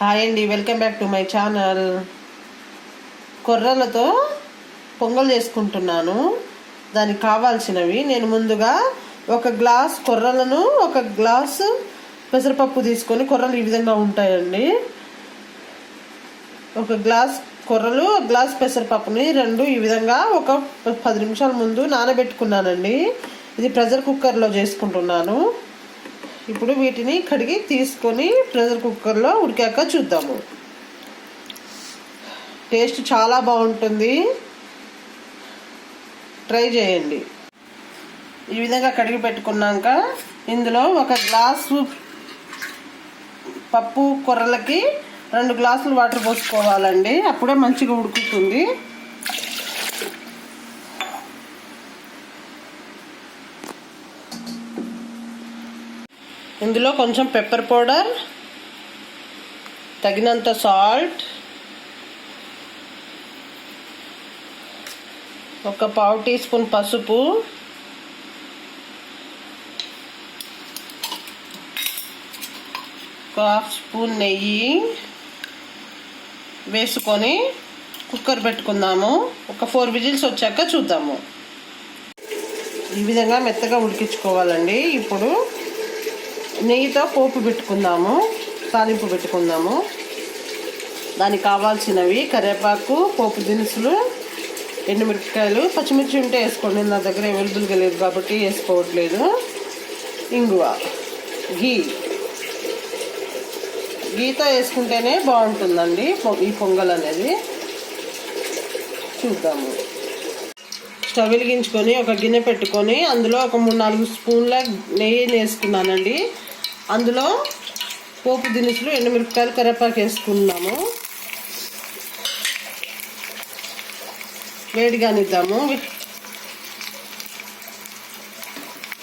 Hi అండి, welcome back to my channel. కొర్రలతో పొంగల్ చేసుకుంటున్నాను. దానికి కావాల్సినవి నేను ముందుగా ఒక గ్లాస్ కొర్రలను, ఒక గ్లాసు పెసరపప్పు తీసుకొని, కొర్రలు ఈ విధంగా ఉంటాయండి. ఒక గ్లాస్ కొర్రలు, ఒక గ్లాస్ పెసరపప్పుని రెండు ఈ విధంగా ఒక 10 నిమిషాల ముందు నానబెట్టుకున్నానండి. ఇది ప్రెషర్ కుక్కర్లో చేసుకుంటున్నాను. ఇప్పుడు వీటిని కడిగి తీసుకొని ప్రెషర్ కుక్కర్లో ఉడికాక చూద్దాము. టేస్ట్ చాలా బాగుంటుంది, ట్రై చేయండి. ఈ విధంగా కడిగి పెట్టుకున్నాక ఇందులో ఒక గ్లాసు పప్పు కొర్రలకి 2 గ్లాసులు వాటర్ పోసుకోవాలండి. అప్పుడే మంచిగా ఉడుకుతుంది. ఇందులో కొంచెం పెప్పర్ పౌడర్, తగినంత సాల్ట్, ఒక 1/2 టీ స్పూన్ పసుపు, ఒక 1/2 స్పూన్ నెయ్యి వేసుకొని కుక్కర్ పెట్టుకుందాము. ఒక 4 విజిల్స్ వచ్చాక చూద్దాము. ఈ విధంగా మెత్తగా ఉడికించుకోవాలండి. ఇప్పుడు నెయ్యితో పోపు పెట్టుకుందాము, తాలింపు పెట్టుకుందాము. దానికి కావాల్సినవి కరివేపాకు, పోపు దినుసులు, ఎండుమిరపకాయలు, పచ్చిమిర్చి ఉంటే వేసుకోండి. నా దగ్గర అవైలబుల్గా లేదు కాబట్టి వేసుకోవట్లేదు. ఇంగువ, గీతో వేసుకుంటేనే బాగుంటుందండి ఈ పొంగల్ అనేది. చూద్దాము. స్టవ్ వెలిగించుకొని ఒక గిన్నె పెట్టుకొని అందులో ఒక 3-4 స్పూన్ల నెయ్యిని వేసుకున్నానండి. అందులో పోపు దినుసులు, ఎండుమిరపకాయలు, కరివేపాకు వేసుకున్నాము. వేడిగానిద్దాము,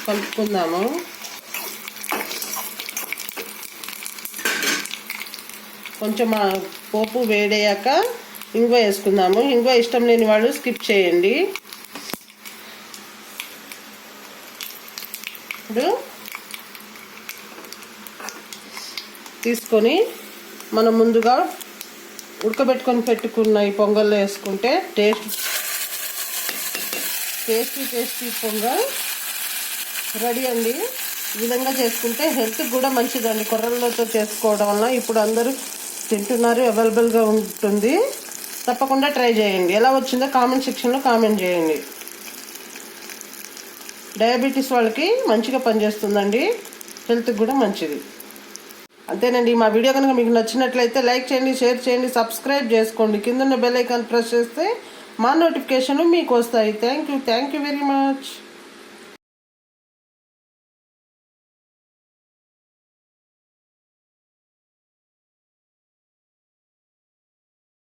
కలుపుకుందాము. కొంచెం పోపు వేడయ్యాక ఇంగువ వేసుకుందాము. ఇంగువ ఇష్టం లేని వాళ్ళు స్కిప్ చేయండి. ఇప్పుడు తీసుకొని మనం ముందుగా ఉడకబెట్టుకొని పెట్టుకున్న ఈ పొంగల్లో వేసుకుంటే టేస్టీ పొంగల్ రెడీ అండి. ఈ విధంగా చేసుకుంటే హెల్త్కి కూడా మంచిదండి. కొర్రలతో చేసుకోవడం వల్ల ఇప్పుడు అందరూ తింటున్నారు, అవైలబుల్గా ఉంటుంది. తప్పకుండా ట్రై చేయండి. ఎలా వచ్చిందో కామెంట్ సెక్షన్లో కామెంట్ చేయండి. డయాబెటీస్ వాళ్ళకి మంచిగా పనిచేస్తుందండి, హెల్త్కి కూడా మంచిది. అంతేనండి. మా వీడియో కనుక మీకు నచ్చినట్లయితే లైక్ చేయండి, షేర్ చేయండి, సబ్స్క్రైబ్ చేసుకోండి. కింద ఉన్న బెల్ ఐకాన్ ప్రెస్ చేస్తే మా నోటిఫికేషన్లు మీకు వస్తాయి. Thank you very much.